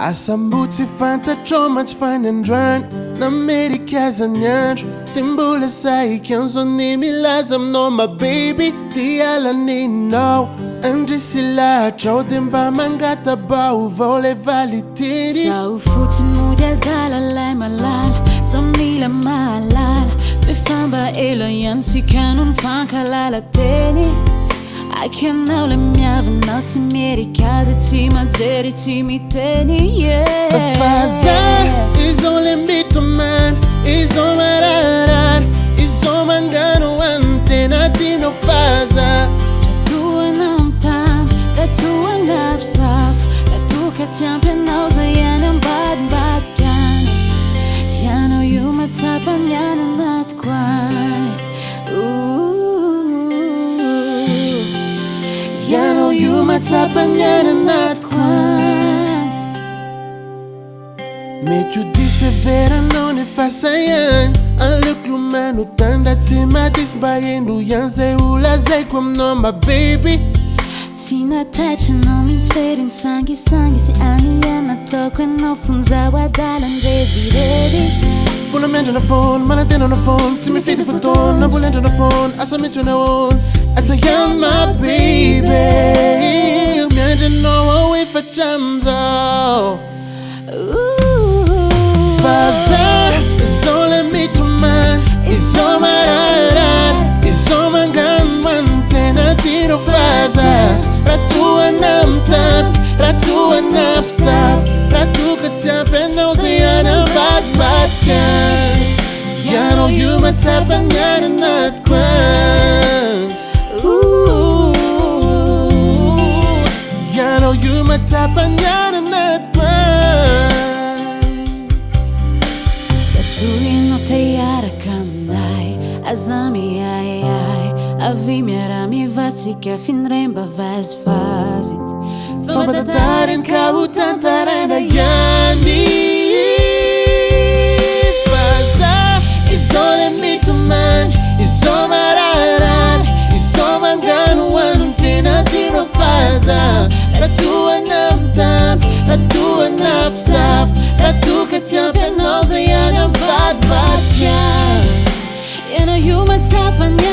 Asambutsy fantatrao tsy fanandrano namerikazany andro ty mbola sahikan'zao ny milaza aminao my baby ty alaninao andrisy lahatrao de mba mangatabao le valitiny zaho fotsiny mody adala lay malala zaho mila mahalala fefamba ela ihany sikano ny fankalala teny aikanao le miavanao tsy merikady tsy majery tsy miteny faza izao le mitomany izao mararara izao mangano antena tino faza ratoana mitamy ratoana fisafo ratoka tsy ampy anao zay ihany ambadimbadikany ianao io matsapany ihany anatiko any ianao io matsapany ihany anatiko any mety ho diso fiheveranao nefa saihany aleoko lomano tandra tsy madisy mba endo ihany zay olazaiko aminao my baby tsy nataitranao mihitsy fery nisangisangy sy any ihany nataoko anao fonjao adalan-drevirevy mbola miandrana fony manantenana fony tsy mifidy fotoana mbola andrana fony asa mitsonaony asa ihany my baby miandranao ao efatramizao faza izao le mitomany izao mararara izao mangano antena tiro faza ratoana mitapy ratoana fisafo ratoka tsy ampy anao zay ihany ambadibadikany ianao io matsapany ihany anatiko any ianao io matsapany ihany anatiko any Tuino te iaraka aminay aza miayay avy miara-mivatsika finiremba vazivazy fambatantarany ka ho tantarana ihany faza izao le mitomany izao mararara izao mangano antena tiro faza ratoana mitapy ratoana fisafo ratoka tsy ampy anao zay ihany ambadibadikany ianao io matsapany